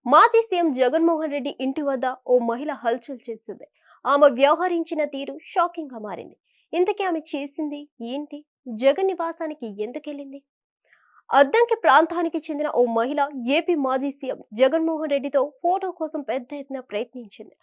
మాజీ సీఎం జగన్మోహన్ రెడ్డి ఇంటి వద్ద ఓ మహిళ హల్చల్ చేసింది. ఆమె వ్యవహరించిన తీరు షాకింగ్ గా మారింది. ఇంతకీ ఆమె చేసింది ఏంటి? జగన్ నివాసానికి ఎందుకెళ్ళింది? అద్దంకి ప్రాంతానికి చెందిన ఓ మహిళ ఏపీ మాజీ సీఎం జగన్మోహన్ రెడ్డితో ఫోటో కోసం పెద్ద ఎత్తున ప్రయత్నించింది.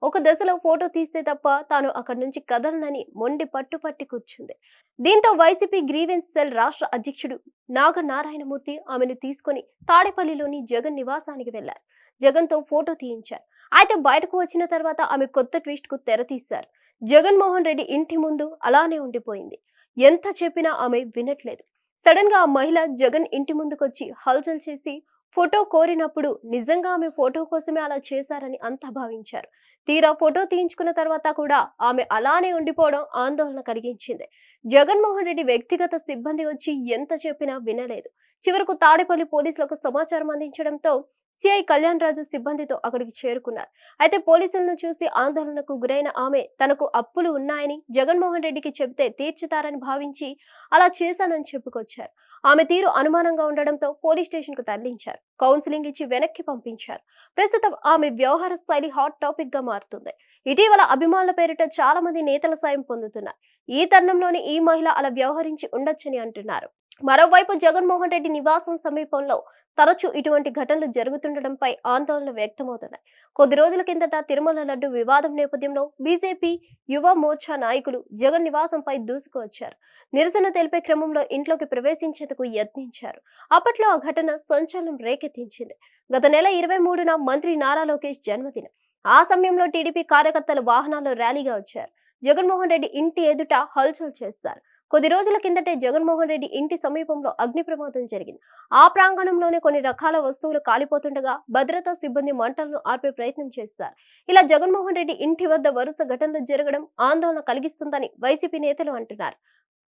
ఒక దశలో ఫోటో తీస్తే తప్ప తాను అక్కడి నుంచి కదలనని మొండి పట్టుపట్టి కూర్చుంది. దీంతో వైసీపీ గ్రీవెన్స్ సెల్ రాష్ట్ర అధ్యక్షుడు నాగనారాయణమూర్తి ఆమెను తీసుకుని తాడేపల్లిలోని జగన్ నివాసానికి వెళ్లారు. జగన్ తో ఫోటో తీయించారు. అయితే బయటకు వచ్చిన తర్వాత ఆమె కొత్త ట్విస్ట్ కు తెరతీశారు. జగన్మోహన్ రెడ్డి ఇంటి ముందు అలానే ఉండిపోయింది. ఎంత చెప్పినా ఆమె వినట్లేదు. సడన్ గా ఆ మహిళ జగన్ ఇంటి ముందుకొచ్చి హల్చల్ చేసి ఫోటో కోరినప్పుడు నిజంగా ఆమె ఫోటో కోసమే అలా చేశారని అంతా భావించారు. తీరా ఫోటో తీయించుకున్న తర్వాత కూడా ఆమె అలానే ఉండిపోవడం ఆందోళన కలిగించింది. జగన్మోహన్ రెడ్డి వ్యక్తిగత సిబ్బంది వచ్చి ఎంత చెప్పినా వినలేదు. చివరకు తాడేపల్లి పోలీసులకు సమాచారం అందించడంతో సిఐ కళ్యాణ్ రాజు సిబ్బందితో అక్కడికి చేరుకున్నారు. అయితే పోలీసులను చూసి ఆందోళనకు గురైన ఆమె తనకు అప్పులు ఉన్నాయని జగన్మోహన్ రెడ్డికి చెబితే తీర్చుతారని భావించి అలా చేశానని చెప్పుకొచ్చారు. ఆమె తీరు అనుమానంగా ఉండడంతో పోలీస్ స్టేషన్ కు తరలించారు. కౌన్సిలింగ్ ఇచ్చి వెనక్కి పంపించారు. ప్రస్తుతం ఆమె వ్యవహార శైలి హాట్ టాపిక్ గా మారుతుంది. ఇటీవల అభిమానుల పేరిట చాలా మంది నేతల సాయం పొందుతున్నారు. ఈ తరుణంలోనే ఈ మహిళ అలా వ్యవహరించి ఉండొచ్చని అంటున్నారు. మరోవైపు జగన్మోహన్ రెడ్డి నివాసం సమీపంలో తరచూ ఇటువంటి ఘటనలు జరుగుతుండటంపై ఆందోళన వ్యక్తమవుతున్నాయి. కొద్ది రోజుల కిందట తిరుమల లడ్డు వివాదం నేపథ్యంలో బీజేపీ యువ మోర్చా నాయకులు జగన్ నివాసంపై దూసుకువచ్చారు. నిరసన తెలిపే క్రమంలో ఇంట్లోకి ప్రవేశించేందుకు యత్నించారు. అప్పట్లో ఆ ఘటన సంచలనం రేకెత్తించింది. గత నెల 23న మంత్రి నారా లోకేష్ జన్మదినం. ఆ సమయంలో టీడీపీ కార్యకర్తలు వాహనాల్లో ర్యాలీగా వచ్చారు. జగన్మోహన్ రెడ్డి ఇంటి ఎదుట హల్చల్ చేశారు. కొద్ది రోజుల కిందటే జగన్మోహన్ రెడ్డి ఇంటి సమీపంలో అగ్ని ప్రమాదం జరిగింది. ఆ ప్రాంగణంలోనే కొన్ని రకాల వస్తువులు కాలిపోతుండగా భద్రతా సిబ్బంది మంటలను ఆర్పే ప్రయత్నం చేశారు. ఇలా జగన్మోహన్ రెడ్డి ఇంటి వద్ద వరుస ఘటనలు జరగడం ఆందోళన కలిగిస్తుందని వైసీపీ నేతలు అంటున్నారు.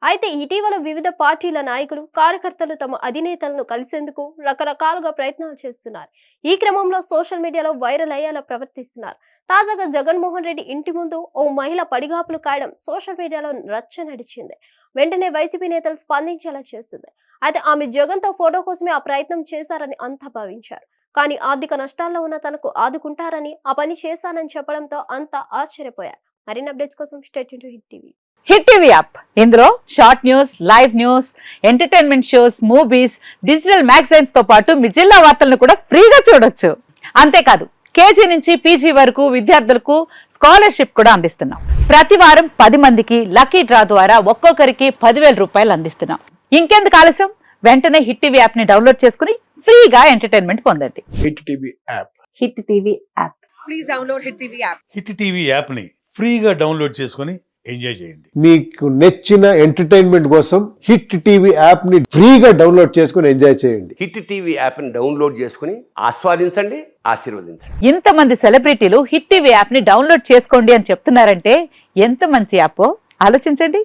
అయితే ఇటీవల వివిధ పార్టీల నాయకులు కార్యకర్తలు తమ అధినేతలను కలిసేందుకు రకరకాలుగా ప్రయత్నాలు చేస్తున్నారు. ఈ క్రమంలో సోషల్ మీడియాలో వైరల్ అయ్యేలా ప్రవర్తిస్తున్నారు. తాజాగా జగన్మోహన్ రెడ్డి ఇంటి ముందు ఓ మహిళ పడిగాపులు కాయడం సోషల్ మీడియాలో రచ్చ నడిచింది. వెంటనే వైసీపీ నేతలు స్పందించేలా చేసింది. అయితే ఆమె జగన్ తో ఫోటో కోసమే ఆ ప్రయత్నం చేశారని అంతా భావించారు. కానీ ఆర్థిక నష్టాల్లో ఉన్న తనకు ఆదుకుంటారని ఆ పని చేశానని చెప్పడంతో అంతా ఆశ్చర్యపోయారు. మరిన్ని అప్డేట్స్ కోసం stay tuned to hit TV. Hit TV app ఇందులో short news, live news, entertainment shows, movies, digital magazines తో పాటు మీ జిల్లా వార్తలను కూడా ఫ్రీగా చూడొచ్చు. అంతేకాదు కేజీ నుంచి పీజీ వరకు విద్యార్థులకు స్కాలర్షిప్ కూడా అందిస్తున్నాం. ప్రతి వారం 10 మందికి లక్కీ డ్రా ద్వారా ఒక్కొక్కరికి 10,000 రూపాయలు అందిస్తున్నాం. ఇంకెందుకు ఆలస్యం, వెంటనే హిట్ టీవీ యాప్ ని డౌన్లోడ్ చేసుకుని ఫ్రీగా ఎంటర్టైన్మెంట్ పొందండి. Hit TV app. Hit TV app. Please download hit TV app. Hit TV app ని ఫ్రీగా డౌన్లోడ్ చేసుకుని ఎంజాయ్ చేయండి. మీకు నచ్చిన ఎంటర్టైన్మెంట్ కోసం హిట్ టీవీ యాప్ ని ఫ్రీగా డౌన్లోడ్ చేసుకుని ఎంజాయ్ చేయండి. హిట్ టీవీ యాప్ ని డౌన్లోడ్ చేసుకుని ఆస్వాదించండి, ఆశీర్వదించండి. ఇంతమంది సెలబ్రిటీలు హిట్ టీవీ యాప్ ని డౌన్లోడ్ చేసుకోండి అని చెప్తున్నారంటే ఎంత మంచి యాప్ ఆలోచించండి.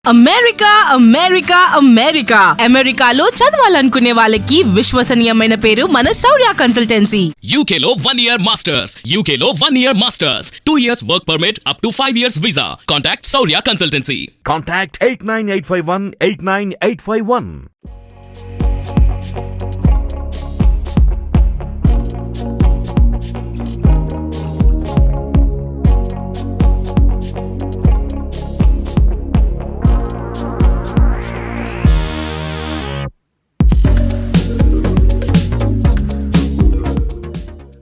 అమెరికా అమెరికా అమెరికా అమెరికాలో చదవాలనుకునే వాళ్ళకి విశ్వసనీయమైన పేరు మన శౌర్య కన్సల్టెన్సీ. UK లో 1 year masters. UK లో 1 year masters. 2 years work permit up to 5 years visa. Contact Saurya Consultancy. Contact 89851 89851.